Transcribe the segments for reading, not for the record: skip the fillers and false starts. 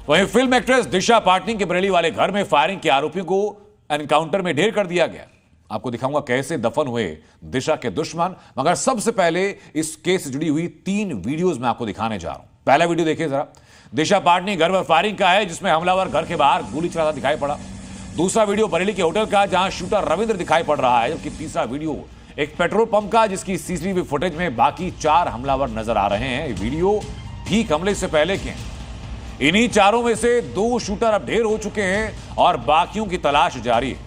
वहीं film actress दिशा पाटनी के बरेली वाले घर में फायरिंग के आरोपियों को एनकाउंटर में ढेर कर दिया गया। आपको दिखाऊंगा कैसे दफन हुए दिशा के दुश्मन, मगर सबसे पहले इस केस से जुड़ी हुई 3 वीडियोस मैं आपको दिखाने जा रहा हूं। पहला वीडियो देखिए जरा। दिशा पाटनी घर पर फायरिंग का है, जिसमें हमलावर घर के बाहर गोली चलाता दिखाई पड़ा। दूसरा वीडियो बरेली के होटल का, जहां शूटर रविंद्र दिखाई पड़ रहा है। जबकि तीसरा वीडियो एक पेट्रोल पंप का, जिसकी सीसीटीवी फुटेज में बाकी 4 हमलावर नजर आ रहे हैं। ये वीडियो ठीक हमले से पहले के हैं। इन्हीं चारों में से 2 शूटर अब ढेर हो चुके हैं और बाकियों की तलाश जारी है।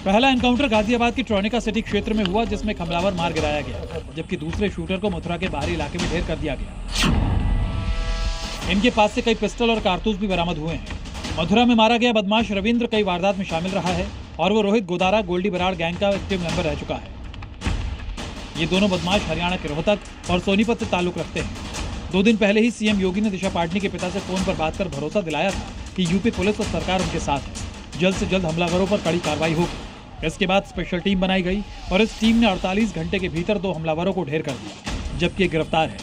पहला एनकाउंटर गाजियाबाद की ट्रोनिका सिटी क्षेत्र में हुआ, जिसमें हमलावर मार गिराया गया, जबकि दूसरे शूटर को मथुरा के बाहरी इलाके में ढेर कर दिया गया। इनके पास से कई पिस्टल और कारतूस भी बरामद हुए हैं। मथुरा में मारा गया बदमाश रविंद्र कई वारदात में शामिल रहा है और वो रोहित गोदारा गोल्डी बराड़ गैंग का एक्टिव मेंबर रह चुका है। ये दोनों बदमाश हरियाणा के रोहतक और सोनीपत से ताल्लुक रखते हैं। 2 दिन पहले ही सीएम योगी ने दिशा पाटनी के पिता से फोन पर बात कर भरोसा दिलाया था कि यूपी पुलिस और सरकार उनके साथ है। जल्द से जल्द हमलावरों पर कड़ी कार्रवाई होगी। इसके बाद स्पेशल टीम बनाई गई और इस टीम ने 48 घंटे के भीतर 2 हमलावरों को ढेर कर दिया, जबकि गिरफ्तार है।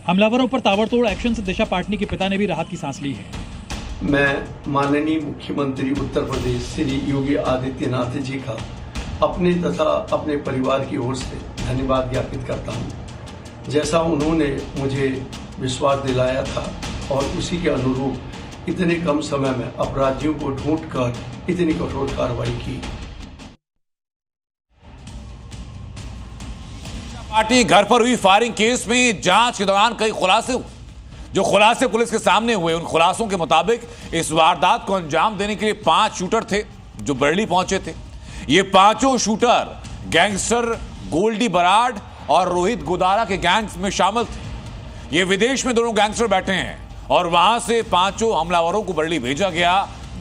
हमलावरों पर ताबड़तोड़ एक्शन से दिशा पाटनी के पिता ने भी राहत की सांस ली है। मैं माननीय मुख्यमंत्री उत्तर प्रदेश श्री योगी आदित्यनाथ जी का अपने तथा अपने परिवार की ओर से धन्यवाद ज्ञापित करता हूँ। जैसा उन्होंने मुझे विश्वास दिलाया था और उसी के अनुरूप इतने कम समय में अपराधियों को ढूंढकर इतनी कठोर कार्रवाई की। पार्टी घर पर हुई फायरिंग केस में जांच के दौरान कई खुलासे हुए। जो खुलासे पुलिस के सामने हुए, उन खुलासों के मुताबिक इस वारदात को अंजाम देने के लिए 5 शूटर थे जो बरेली पहुंचे थे। ये पांचों शूटर गैंगस्टर गोल्डी बराड़ और रोहित गोदारा के गैंग्स में शामिल थे। ये विदेश में दोनों गैंगस्टर बैठे हैं और वहां से 5 हमलावरों को बरेली भेजा गया।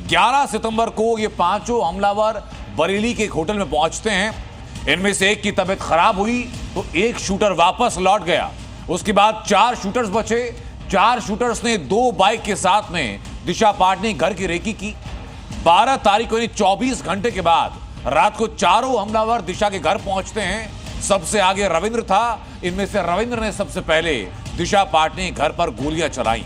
11 सितंबर को ये 5 हमलावर बरेली के एक होटल में पहुंचते हैं। इनमें से एक की तबीयत खराब हुई तो एक शूटर वापस लौट गया। उसके बाद 4 शूटर्स बचे। 4 शूटर्स ने 2 बाइक के साथ में दिशा पाटनी घर की रेकी की। 12 तारीख को, यानी 24 घंटे के बाद रात को चारों हमलावर दिशा के घर पहुंचते हैं। सबसे आगे रविंद्र था। इनमें से रविंद्र ने सबसे पहले दिशा पाटनी घर पर गोलियां चलाई।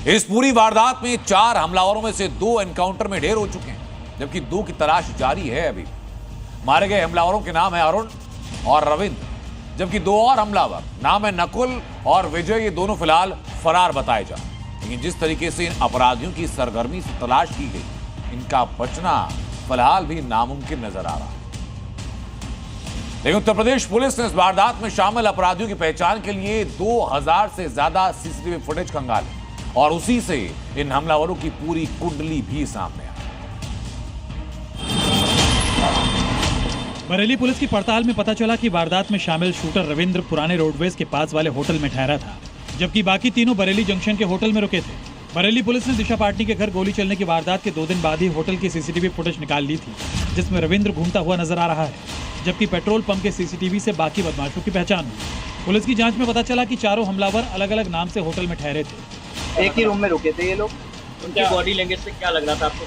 इस पूरी वारदात में 4 हमलावरों में से 2 एनकाउंटर में ढेर हो चुके हैं, जबकि 2 की तलाश जारी है। अभी मारे गए हमलावरों के नाम है अरुण और रविंद्र, जबकि 2 और हमलावर नाम है नकुल और विजय। ये दोनों फिलहाल फरार बताए जा। लेकिन जिस तरीके से इन अपराधियों की सरगर्मी से तलाश की गई, इनका बचना फिलहाल भी नामुमकिन नजर आ रहा है। लेकिन उत्तर प्रदेश पुलिस ने इस वारदात में शामिल अपराधियों की पहचान के लिए 2000 से ज्यादा सीसीटीवी फुटेज खंगाले और उसी से इन हमलावरों की पूरी कुंडली भी सामने आई। बरेली पुलिस की पड़ताल में पता चला कि वारदात में शामिल शूटर रविंद्र पुराने रोडवेज के पास वाले होटल में ठहरा था, जबकि बाकी तीनों बरेली जंक्शन के होटल में रुके थे। बरेली पुलिस ने दिशा पाटनी के घर गोली चलने की वारदात के 2 दिन बाद ही होटल की सीसीटीवी फुटेज निकाल ली थी, जिसमें रविंद्र घूमता हुआ नजर आ रहा है, जबकि पेट्रोल पंप के सीसीटीवी से बाकी बदमाशों की पहचान हुई। पुलिस की जांच में पता चला कि चारों हमलावर अलग अलग नाम से होटल में ठहरे थे। एक ही रूम में रुके थे ये लोग। उनकी बॉडी लैंग्वेज से क्या लग रहा था आपको?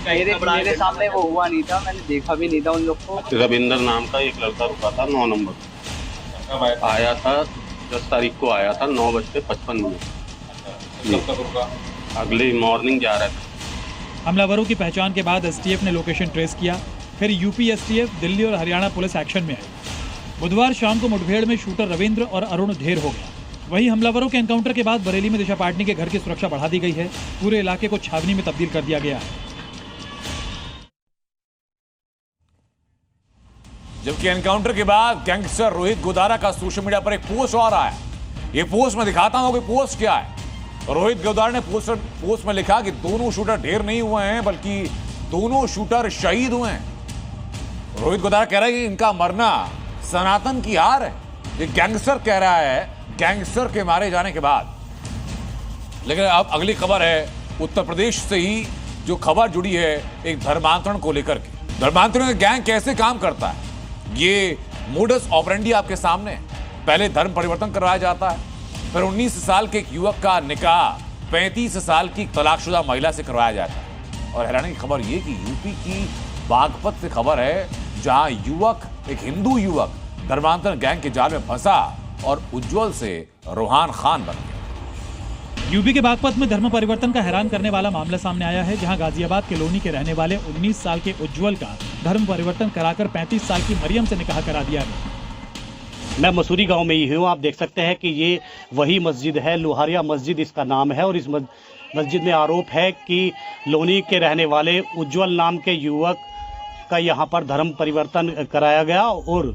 मेरे सामने वो हुआ नहीं था, मैंने देखा भी नहीं था उन लोग को। रविंदर नाम का एक लड़का रुका था 9 नंबर। कब आया था 10 तारीख को आया था 9:55। अगले मॉर्निंग जा रहा था। हमलावरों की पहचान के बाद एसटीएफ ने लोकेशन ट्रेस किया। फिर यूपी एसटीएफ, दिल्ली और हरियाणा पुलिस एक्शन में आई। बुधवार शाम को मुठभेड़ में शूटर रविंद्र और अरुण ढेर हो गया। वहीं हमलावरों के एनकाउंटर के बाद बरेली में दिशा पाटनी के घर की सुरक्षा बढ़ा दी गई है। पूरे इलाके को छावनी में तब्दील कर दिया गया है। जबकि एनकाउंटर के बाद गैंगस्टर रोहित गोदारा का सोशल मीडिया पर एक पोस्ट और आया। ये पोस्ट मैं दिखाता हूं कि पोस्ट क्या है। रोहित गोदारा ने पोस्ट में लिखा कि दोनों शूटर ढेर नहीं हुए हैं, बल्कि दोनों शूटर शहीद हुए हैं। रोहित गोदारा कह रहा है कि इनका मरना सनातन की हार है। ये गैंगस्टर कह रहा है, गैंगस्टर के मारे जाने के बाद। लेकिन अब अगली खबर है उत्तर प्रदेश से ही, जो खबर जुड़ी है एक धर्मांतरण को लेकर के। धर्मांतरण का गैंग कैसे काम करता है, ये मोडस ऑपरेंडी आपके सामने है। पहले धर्म परिवर्तन करवाया जाता है, फिर 19 साल के एक युवक का निकाह 35 साल की तलाकशुदा महिला से करवाया जाता है। और हैरानी की खबर ये कि यूपी की बागपत से खबर है, जहां युवक, एक हिंदू युवक धर्मांतरण गैंग के जाल में फंसा और उज्जवल से रूहान खान बन गया। यूपी के बागपत में धर्म परिवर्तन का हैरान करने वाला मामला सामने आया है, जहां गाजियाबाद के लोनी के रहने वाले 19 साल के उज्जवल का धर्म परिवर्तन कराकर 35 साल की मरियम से निकाह करा दिया गया। मैं मसूरी गांव में ही हूँ। आप देख सकते हैं कि ये वही मस्जिद है, लोहारिया मस्जिद इसका नाम है। और इस मस्जिद में आरोप है कि लोनी के रहने वाले उज्जवल नाम के युवक का यहाँ पर धर्म परिवर्तन कराया गया और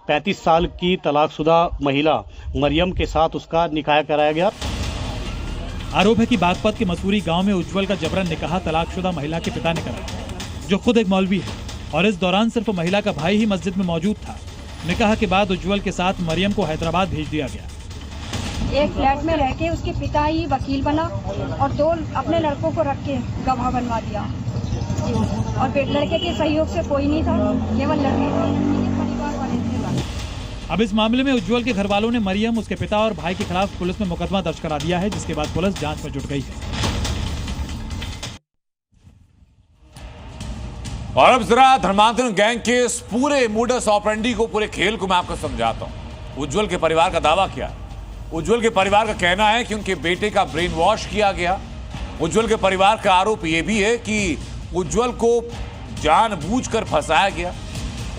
35 साल की तलाकशुदा महिला मरियम के साथ उसका निकाह कराया गया। आरोप है कि बागपत के मसूरी गांव में उज्जवल का जबरन निकाह तलाकशुदा महिला के पिता ने कराया, जो खुद एक मौलवी है, और इस दौरान सिर्फ महिला का भाई ही मस्जिद में मौजूद था। निकाह के बाद उज्जवल के साथ मरियम को हैदराबाद भेज दिया गया। एक फ्लैट में रह के उसके पिता ही वकील बना और 2 अपने लड़कों को रख के गवाह बनवा दिया। और लड़के के सहयोग से कोई नहीं था, केवल लड़के परिवार वाले थे। अब इस मामले में उज्जवल के घर वालों ने मरियम, उसके पिता और भाई के खिलाफ पुलिस में मुकदमा दर्ज करा दिया है, जिसके बाद पुलिस जांच में जुट गई है। और अब जरा धर्मांतरण गैंग के इस पूरे मोडस ऑपरेंडी को, पूरे खेल को मैं आपको समझाता हूं। उज्जवल के परिवार का दावा क्या है? उज्जवल के परिवार का कहना है कि उनके बेटे का ब्रेन वॉश किया गया। उज्जवल के परिवार का आरोप यह भी है कि उज्जवल को जानबूझकर फंसाया गया,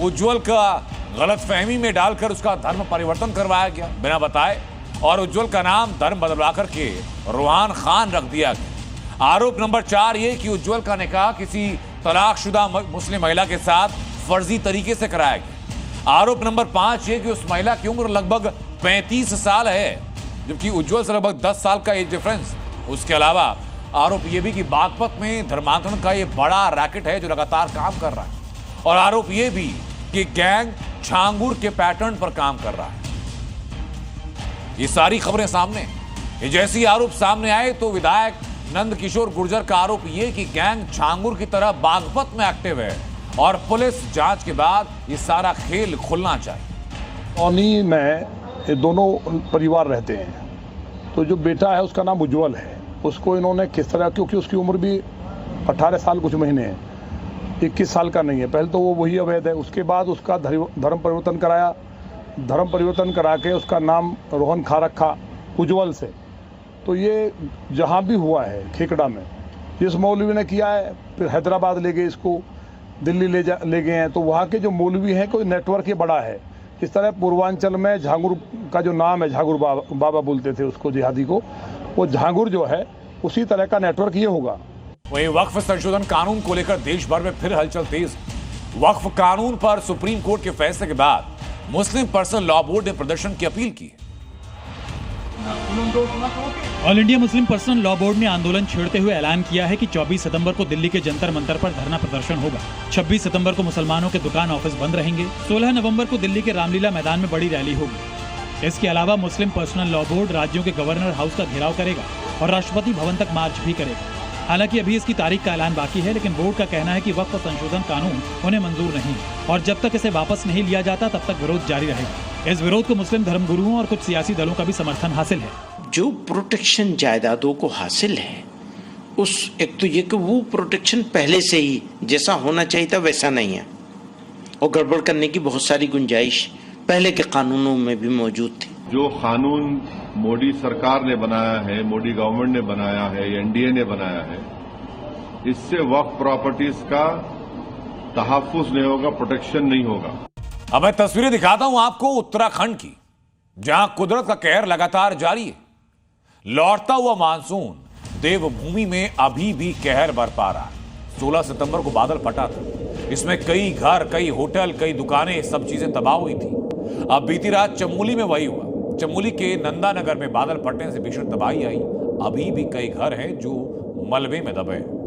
उज्जवल का गलतफहमी में डालकर उसका धर्म परिवर्तन करवाया गया बिना बताए, और उज्जवल का नाम धर्म बदलवा करके रूहान खान रख दिया गया। आरोप नंबर 4 ये कि उज्जवल का निकाह किसी तलाकशुदा मुस्लिम महिला के साथ फर्जी तरीके से कराया गया। आरोप नंबर 5 ये कि उस महिला की उम्र लगभग 35 साल है, जबकि उज्जवल से लगभग 10 साल का एज डिफरेंस। उसके अलावा आरोप ये भी कि बागपत में धर्मांतरण का ये बड़ा रैकेट है जो लगातार काम कर रहा है। और आरोप ये भी कि गैंग छांगुर के पैटर्न पर काम कर रहा है। ये सारी खबरें सामने, ये जैसी आरोप सामने आए तो विधायक नंद किशोर गुर्जर का आरोप ये कि गैंग छांगुर की तरह बागपत में एक्टिव है और पुलिस जांच के बाद ये सारा खेल खुलना चाहिए। कॉलोनी में ये दोनों परिवार रहते हैं, तो जो बेटा है उसका नाम उज्जवल है। उसको इन्होंने किस तरह, क्योंकि उसकी उम्र भी 18 साल कुछ महीने है, 21 साल का नहीं है। पहले तो वो वही अवैध है, उसके बाद उसका धर्म परिवर्तन कराया। धर्म परिवर्तन करा के उसका नाम रोहन खा रखा उज्जवल से। तो ये जहाँ भी हुआ है खेकड़ा में, जिस मौलवी ने किया है, फिर हैदराबाद ले गए इसको, दिल्ली ले गए हैं। तो वहाँ के जो मौलवी हैं कोई नेटवर्क ये बड़ा है। इस तरह पूर्वांचल में झांगुर का जो नाम है, झांगुर बाबा बोलते थे उसको, जिहादी को, वो झांगुर जो है उसी तरह का नेटवर्क ये होगा। वहीं वक्फ संशोधन कानून को लेकर देश भर में फिर हलचल तेज। वक्फ कानून पर सुप्रीम कोर्ट के फैसले के बाद मुस्लिम पर्सनल लॉ बोर्ड ने प्रदर्शन की अपील की। All India Muslim personal law board ने आंदोलन छेड़ते हुए ऐलान किया है कि 24 सितंबर को दिल्ली के जंतर मंतर पर धरना प्रदर्शन होगा। 26 सितंबर को मुसलमानों के दुकान ऑफिस बंद रहेंगे। 16 नवंबर को दिल्ली के रामलीला मैदान में बड़ी रैली होगी। इसके अलावा मुस्लिम पर्सनल लॉ बोर्ड राज्यों के गवर्नर हाउस का घेराव करेगा और राष्ट्रपति भवन तक मार्च भी करेगा। हालांकि अभी इसकी तारीख का ऐलान बाकी है, लेकिन बोर्ड का कहना है कि वक्फ संशोधन कानून उन्हें मंजूर नहीं और जब तक इसे वापस नहीं लिया जाता तब तक विरोध जारी रहेगा। इस विरोध को मुस्लिम धर्मगुरुओं और कुछ सियासी दलों का भी समर्थन हासिल है। जो प्रोटेक्शन जायदादों को हासिल है, उस एक तो ये कि वो प्रोटेक्शन पहले से ही जैसा होना चाहिए था वैसा नहीं है और गड़बड़ करने की बहुत सारी गुंजाइश पहले के कानूनों में भी मौजूद थी। जो कानून मोदी सरकार ने बनाया है, मोदी गवर्नमेंट ने बनाया है, एनडीए ने बनाया है, इससे वक्फ प्रॉपर्टीज का तहफ्फुज नहीं होगा, प्रोटेक्शन नहीं होगा। अब मैं तस्वीरें दिखाता हूं आपको उत्तराखंड की, जहां कुदरत का कहर लगातार जारी है। लौटता हुआ मानसून देवभूमि में अभी भी कहर बरपा रहा है। 16 सितंबर को बादल फटा था, इसमें कई घर, कई होटल, कई दुकानें, सब चीजें तबाह हुई थी। अब बीती रात चमोली में वही हुआ। चमोली के नंदानगर में बादल फटने से भीषण तबाही आई। अभी भी कई घर हैं जो मलबे में दबे हैं।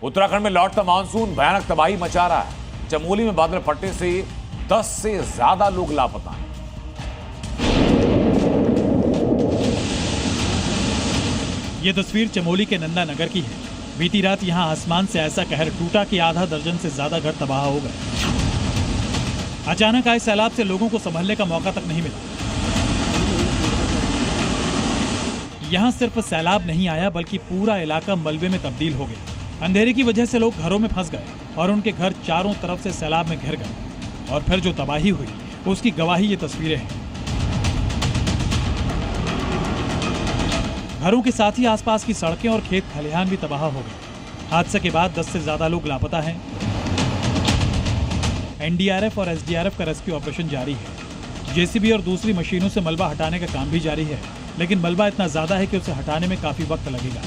उत्तराखंड में लौटता मानसून भयानक तबाही मचा रहा है। चमोली में बादल फटने से 10 से ज्यादा लोग लापता हैं। ये तस्वीर चमोली के नंदानगर की है। बीती रात यहां आसमान से ऐसा कहर टूटा कि आधा दर्जन से ज्यादा घर तबाह हो गए। अचानक आए सैलाब से लोगों को संभलने का मौका तक नहीं मिला। यहां सिर्फ सैलाब नहीं आया बल्कि पूरा इलाका मलबे में तब्दील हो गया। अंधेरे की वजह से लोग घरों में फंस गए और उनके घर चारों तरफ से सैलाब में घिर गए। और फिर जो तबाही हुई उसकी गवाही ये तस्वीरें हैं। घरों के साथ ही आसपास की सड़कें और खेत खलिहान भी तबाह हो गए। हादसे के बाद 10 से ज्यादा लोग लापता हैं। एनडीआरएफ और एसडीआरएफ का रेस्क्यू ऑपरेशन जारी है। जेसीबी और दूसरी मशीनों से मलबा हटाने का काम भी जारी है, लेकिन मलबा इतना ज्यादा है कि उसे हटाने में काफी वक्त लगेगा।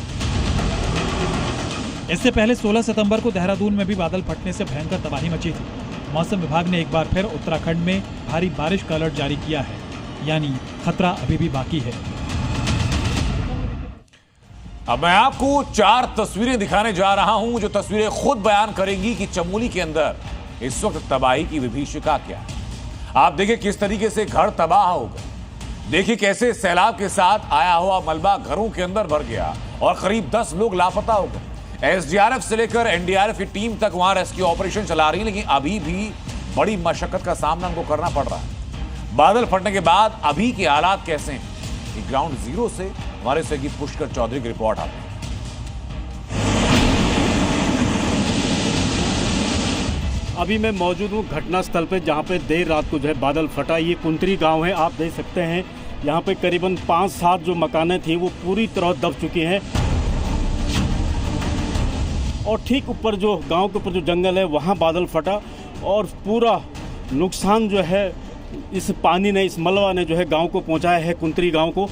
इससे पहले 16 सितंबर को देहरादून में भी बादल फटने से भयंकर तबाही मची थी। मौसम विभाग ने एक बार फिर उत्तराखंड में भारी बारिश का अलर्ट जारी किया है, यानी खतरा अभी भी बाकी है। अब मैं आपको 4 तस्वीरें दिखाने जा रहा हूं, जो तस्वीरें खुद बयान करेंगी कि चमोली के अंदर इस वक्त तबाही की विभीषिका क्या है। आप देखिए किस तरीके से घर तबाह हो गए। देखिए कैसे सैलाब के साथ आया हुआ मलबा घरों के अंदर भर गया और करीब 10 लोग लापता हो गए। एसडीआरएफ से लेकर एनडीआरएफ की टीम तक वहां रेस्क्यू ऑपरेशन चला रही है, लेकिन अभी भी बड़ी मशक्कत का सामना उनको करना पड़ रहा है। बादल फटने के बाद अभी के हालात कैसे हैं, ग्राउंड जीरो से हमारे सहयोगी पुष्कर चौधरी की रिपोर्ट आती है। अभी मैं मौजूद हूँ घटना स्थल पे, जहाँ पे देर रात को जो है बादल फटा। ये कुंतरी गांव है, आप देख सकते हैं यहाँ पे करीबन 5-7 जो मकानें थी वो पूरी तरह दब चुकी हैं। और ठीक ऊपर जो गांव के ऊपर जो जंगल है वहाँ बादल फटा और पूरा नुकसान जो है इस पानी ने, इस मलबा ने जो है गांव को पहुँचाया है, कुंतरी गाँव को।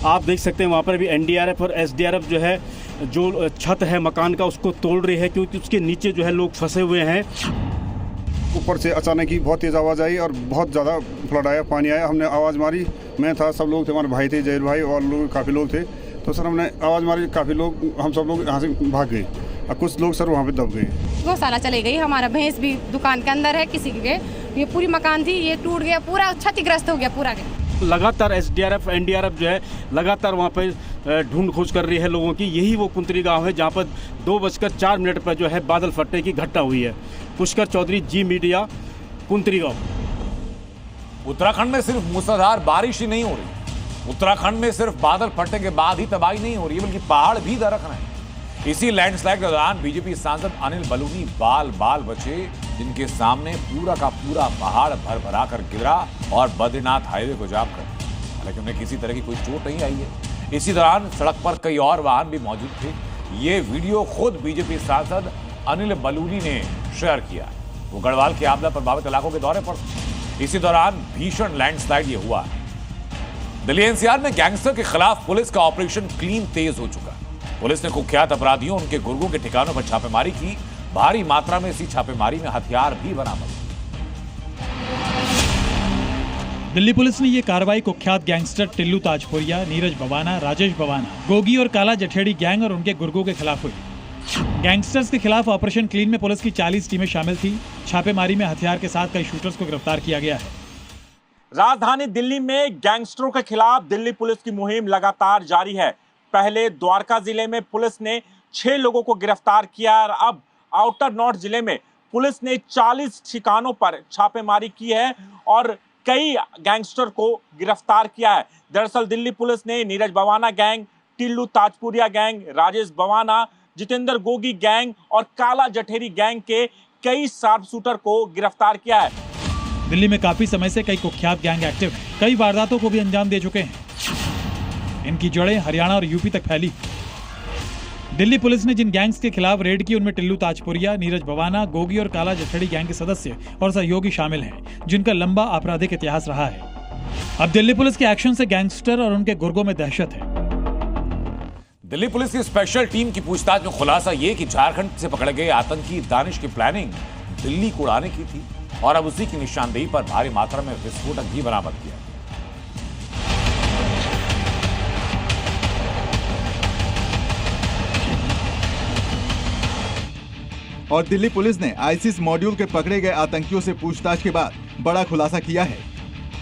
आप देख सकते हैं वहाँ पर भी एनडीआरएफ और एसडीआरएफ जो है जो छत है मकान का उसको तोड़ रही है, क्योंकि उसके नीचे जो है लोग फंसे हुए हैं। ऊपर से अचानक ही बहुत तेज़ आवाज़ आई और बहुत ज़्यादा फ्लड आया, पानी आया। हमने आवाज़ मारी, मैं था, सब लोग थे, हमारे भाई थे, जैल भाई और लोग काफ़ी लोग थे। तो सर हमने आवाज़ मारी, काफ़ी लोग, हम सब लोग यहाँ से भाग गए और कुछ लोग सर वहाँ पे दब गए। गौशाला चले गई, हमारा भैंस भी दुकान के अंदर है किसी के। ये पूरी मकान थी, ये टूट गया, पूरा क्षतिग्रस्त हो गया पूरा। लगातार एसडीआरएफ एनडीआरएफ जो है लगातार वहाँ पर ढूंढ खोज कर रही है लोगों की। यही वो कुंतरी गांव है जहाँ पर 2:04 पर जो है बादल फटने की घटना हुई है। पुष्कर चौधरी, जी मीडिया, कुंतरी गांव। उत्तराखंड में सिर्फ मूसलाधार बारिश ही नहीं हो रही, उत्तराखंड में सिर्फ बादल फटने के बाद ही तबाही नहीं हो रही, बल्कि पहाड़ भी दरक रहे हैं। इसी लैंडस्लाइड के दौरान बीजेपी सांसद अनिल बलूनी बाल बचे, जिनके सामने पूरा का पूरा पहाड़ भर भरा कर गिरा और बद्रीनाथ हाईवे को जाम कर, हालांकि उन्हें किसी तरह की कोई चोट नहीं आई है। इसी दौरान सड़क पर कई और वाहन भी मौजूद थे। ये वीडियो खुद बीजेपी सांसद अनिल बलूनी ने शेयर किया। वो गढ़वाल के आपदा प्रभावित इलाकों के दौरे पर, इसी दौरान भीषण लैंडस्लाइड ये हुआ। दिल्ली एनसीआर में गैंगस्टर के खिलाफ पुलिस का ऑपरेशन क्लीन तेज हो चुका। पुलिस ने कुख्यात अपराधियों, उनके गुर्गों के ठिकानों पर छापेमारी की। भारी मात्रा में इसी छापेमारी में हथियार भी बरामद। दिल्ली पुलिस ने ये कार्रवाई कुख्यात गैंगस्टर टिल्लू ताजपुरिया, नीरज बवाना, राजेश बवाना, गोगी और काला जठेड़ी गैंग और उनके गुर्गों के खिलाफ हुई। गैंगस्टर्स के खिलाफ ऑपरेशन क्लीन में पुलिस की 40 टीमें शामिल थी। छापेमारी में हथियार के साथ कई शूटर्स को गिरफ्तार किया गया है। राजधानी दिल्ली में गैंगस्टरों के खिलाफ दिल्ली पुलिस की मुहिम लगातार जारी है। पहले द्वारका जिले में पुलिस ने 6 लोगों को गिरफ्तार किया और अब आउटर नॉर्थ जिले में पुलिस ने 40 ठिकानों पर छापेमारी की है और कई गैंगस्टर को गिरफ्तार किया है। दरअसल दिल्ली पुलिस ने Neeraj Bawana gang, Tillu Tajpuriya gang, Rajesh Bawana, Jitendra Gogi gang और काला जठेरी गैंग के कई शार्प शूटर को गिरफ्तार किया है। दिल्ली में काफी समय से कई कुख्यात गैंग एक्टिव हैं, कई वारदातों को भी अंजाम दे चुके हैं। इनकी जड़ें हरियाणा और यूपी तक फैली। दिल्ली पुलिस ने जिन गैंग्स के खिलाफ रेड की उनमें टिल्लू ताजपुरिया, नीरज बवाना, गोगी और काला जठेड़ी गैंग के सदस्य और सहयोगी शामिल हैं, जिनका लंबा आपराधिक इतिहास रहा है। अब दिल्ली पुलिस के एक्शन से गैंगस्टर और उनके गुर्गों में दहशत है। दिल्ली पुलिस की स्पेशल टीम की पूछताछ में खुलासा ये कि झारखंड से पकड़े गए आतंकी दानिश की प्लानिंग दिल्ली को उड़ाने की थी और अब उसी की निशानदेही पर भारी मात्रा में विस्फोटक भी बरामद किया। और दिल्ली पुलिस ने आईसिस मॉड्यूल के पकड़े गए आतंकियों से पूछताछ के बाद बड़ा खुलासा किया है।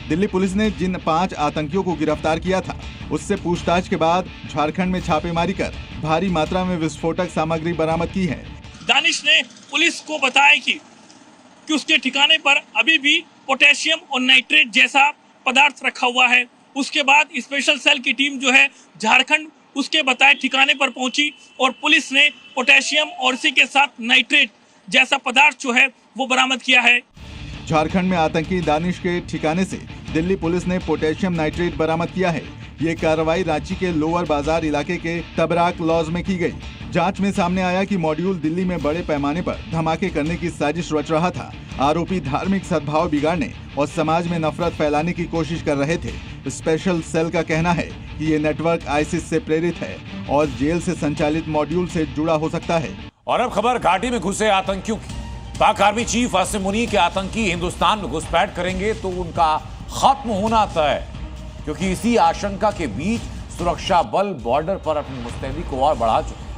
दिल्ली पुलिस ने जिन 5 आतंकियों को गिरफ्तार किया था, उससे पूछताछ के बाद झारखंड में छापेमारी कर भारी मात्रा में विस्फोटक सामग्री बरामद की है। दानिश ने पुलिस को बताया कि उसके ठिकाने पर अभी भी पोटेशियम और नाइट्रेट जैसा पदार्थ रखा हुआ है। उसके बाद स्पेशल सेल की टीम जो है झारखंड उसके बताए ठिकाने पर पहुंची और पुलिस ने पोटेशियम और इसी के साथ नाइट्रेट जैसा पदार्थ जो है वो बरामद किया है। झारखंड में आतंकी दानिश के ठिकाने से दिल्ली पुलिस ने पोटेशियम नाइट्रेट बरामद किया है। ये कार्रवाई रांची के लोअर बाजार इलाके के तबराक लॉज में की गई। जांच में सामने आया कि मॉड्यूल दिल्ली में बड़े पैमाने पर धमाके करने की साजिश रच रहा था। आरोपी धार्मिक सद्भाव बिगाड़ने और समाज में नफरत फैलाने की कोशिश कर रहे थे। स्पेशल सेल का कहना है कि ये नेटवर्क आईसिस से प्रेरित है और जेल से संचालित मॉड्यूल से जुड़ा हो सकता है। और अब खबर घाटी में घुसे आतंकियों की। पाक आर्मी चीफ आसिम मुनीर के आतंकी हिंदुस्तान में घुसपैठ करेंगे तो उनका खत्म होना तय, क्योंकि इसी आशंका के बीच सुरक्षा बल बॉर्डर पर अपनी मुस्तैदी को और बढ़ा चुके।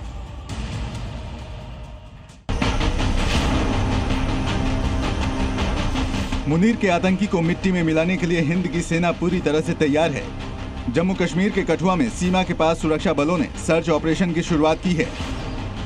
मुनीर के आतंकी को मिट्टी में मिलाने के लिए हिंद की सेना पूरी तरह से तैयार है। जम्मू कश्मीर के कठुआ में सीमा के पास सुरक्षा बलों ने सर्च ऑपरेशन की शुरुआत की है।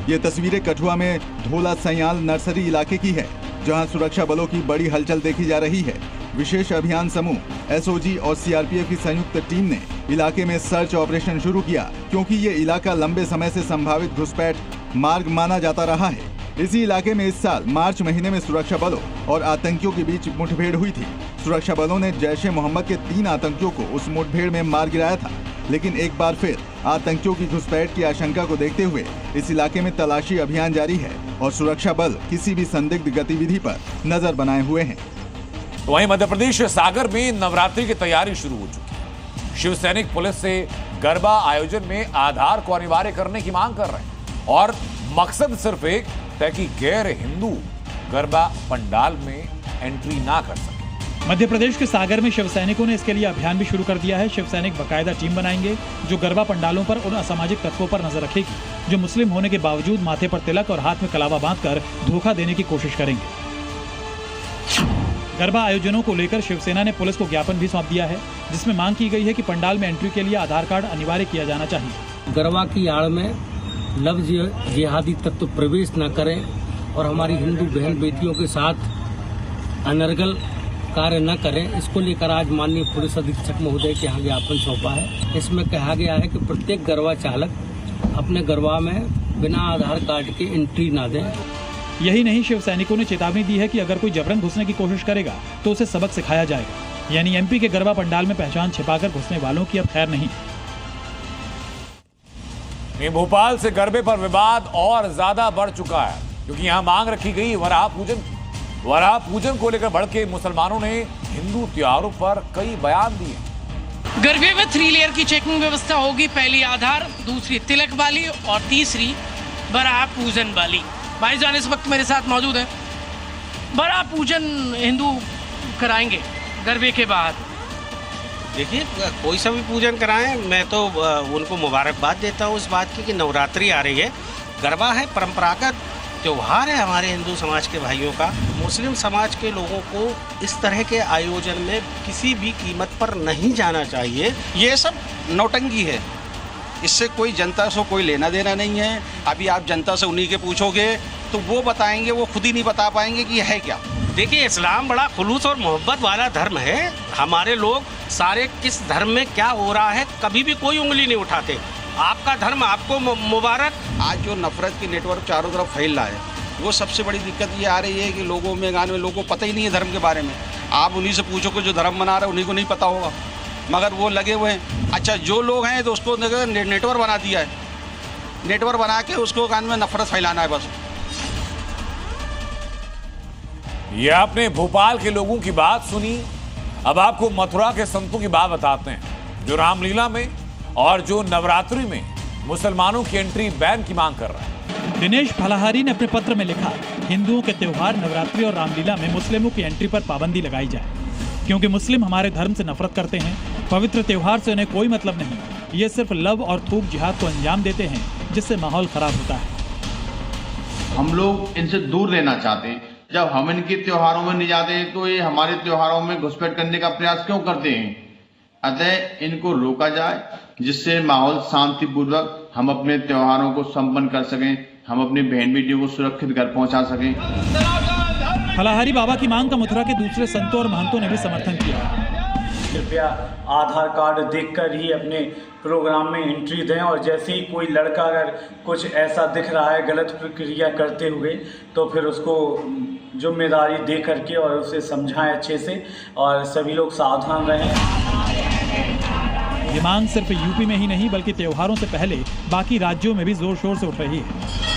ये तस्वीरें कठुआ में धोला सयाल नर्सरी इलाके की है, जहां सुरक्षा बलों की बड़ी हलचल देखी जा रही है। विशेष अभियान समूह एसओजी और सीआरपीएफ की संयुक्त टीम ने इलाके में सर्च ऑपरेशन शुरू किया, क्योंकि ये इलाका लंबे समय से संभावित घुसपैठ मार्ग माना जाता रहा है। इसी इलाके में इस साल मार्च महीने में सुरक्षा बलों और आतंकियों के बीच मुठभेड़ हुई थी। सुरक्षा बलों ने जैश-ए-मोहम्मद के 3 आतंकियों को उस मुठभेड़ में मार गिराया था, लेकिन एक बार फिर आतंकियों की घुसपैठ की आशंका को देखते हुए इस इलाके में तलाशी अभियान जारी है और सुरक्षा बल किसी भी संदिग्ध गतिविधि पर नजर बनाए हुए हैं। वहीं मध्य प्रदेश सागर में नवरात्रि की तैयारी शुरू हो चुकी है। शिव सैनिक पुलिस से गरबा आयोजन में आधार को अनिवार्य करने की मांग कर रहे हैं और मकसद सिर्फ एक ताकि गैर हिंदू गरबा पंडाल में एंट्री ना कर सके। मध्य प्रदेश के सागर में शिव सैनिकों ने इसके लिए अभियान भी शुरू कर दिया है। शिव सैनिक बाकायदा टीम बनाएंगे जो गरबा पंडालों पर उन असामाजिक तत्वों पर नजर रखेगी जो मुस्लिम होने के बावजूद माथे पर तिलक और हाथ में कलावा बांधकर धोखा देने की कोशिश करेंगे। गरबा आयोजनों को लेकर शिवसेना ने पुलिस को ज्ञापन भी सौंप दिया है, जिसमें मांग की गई है कि पंडाल में एंट्री के लिए आधार कार्ड अनिवार्य किया जाना चाहिए। गरबा की आड़ में लफ्ज जिहादी तत्व प्रवेश न करें और हमारी हिंदू बहन बेटियों के साथ अनर्गल कार्य न करें, इसको लेकर आज माननीय पुलिस अधीक्षक महोदय के यहाँ ज्ञापन सौंपा है। इसमें कहा गया है कि प्रत्येक गरबा चालक अपने गरबा में बिना आधार कार्ड के एंट्री न दें। यही नहीं, शिव सैनिकों ने चेतावनी दी है कि अगर कोई जबरन घुसने की कोशिश करेगा तो उसे सबक सिखाया जाएगा। यानी एमपी के गरबा पंडाल में पहचान छिपाकर घुसने वालों की अब खैर नहीं। भोपाल से गरबे पर विवाद और ज्यादा बढ़ चुका है, क्योंकि यहां मांग रखी गई वराह पूजन को लेकर भड़के मुसलमानों ने हिंदू त्योहारों पर कई बयान दिए। गरबे में 3 लेयर की चेकिंग व्यवस्था होगी। पहली आधार, दूसरी तिलक वाली और तीसरी बराह पूजन वाली। भाईजान इस वक्त मेरे साथ मौजूद है। बराह पूजन हिंदू कराएंगे गरबे के बाद। देखिए, कोई सा भी पूजन कराएं, मैं तो उनको मुबारकबाद देता हूँ इस बात की कि नवरात्रि आ रही है। गरबा है, परंपरागत त्योहार है हमारे हिंदू समाज के भाइयों का। मुस्लिम समाज के लोगों को इस तरह के आयोजन में किसी भी कीमत पर नहीं जाना चाहिए। ये सब नौटंकी है, इससे कोई जनता से कोई लेना देना नहीं है। अभी आप जनता से उन्हीं के पूछोगे तो वो बताएंगे, वो खुद ही नहीं बता पाएंगे कि है क्या। देखिए, इस्लाम बड़ा खुलूस और मोहब्बत वाला धर्म है। हमारे लोग सारे किस धर्म में क्या हो रहा है कभी भी कोई उंगली नहीं उठाते। आपका धर्म आपको मुबारक। आज जो नफरत की नेटवर्क चारों तरफ फैल रहा है, वो सबसे बड़ी दिक्कत ये आ रही है कि लोगों में लोगों को पता ही नहीं है धर्म के बारे में। आप उन्हीं से पूछो कि जो धर्म मना रहे हैं उन्हीं को नहीं पता होगा, मगर वो लगे हुए हैं। अच्छा, जो लोग हैं तो उसको नेटवर्क बना दिया है, नेटवर्क बना के उसको कान में नफरत फैलाना है बस। ये आपने भोपाल के लोगों की बात सुनी। अब आपको मथुरा के संतों की बात बताते हैं, जो रामलीला में और जो नवरात्रि में मुसलमानों की एंट्री बैन की मांग कर रहा है। दिनेश फलाहारी ने अपने पत्र में लिखा, हिंदुओं के त्योहार नवरात्रि और रामलीला में मुस्लिमों की एंट्री पर पाबंदी लगाई जाए, क्योंकि मुस्लिम हमारे धर्म से नफरत करते हैं। पवित्र त्योहार से उन्हें कोई मतलब नहीं। ये सिर्फ लव और थूक जिहाद को अंजाम देते हैं, जिससे माहौल खराब होता है। हम लोग इनसे दूर रहना चाहते हैं। जब हम इनके त्योहारों में नहीं जाते तो ये हमारे त्योहारों में घुसपैठ करने का प्रयास क्यों करते हैं? अतः इनको रोका जाए, जिससे माहौल शांतिपूर्वक हम अपने त्योहारों को संपन्न कर सकें, हम अपनी बहन बेटियों को सुरक्षित घर पहुंचा सकें। फलाहारी बाबा की मांग का मथुरा के दूसरे संतों और महंतों ने भी समर्थन किया। कृपया आधार कार्ड देखकर ही अपने प्रोग्राम में एंट्री दें, और जैसे ही कोई लड़का अगर कुछ ऐसा दिख रहा है गलत प्रक्रिया करते हुए तो फिर उसको जिम्मेदारी दे करके और उसे समझाएं अच्छे से और सभी लोग सावधान रहें। ये मांग सिर्फ यूपी में ही नहीं बल्कि त्योहारों से पहले बाकी राज्यों में भी जोर शोर से उठ रही है।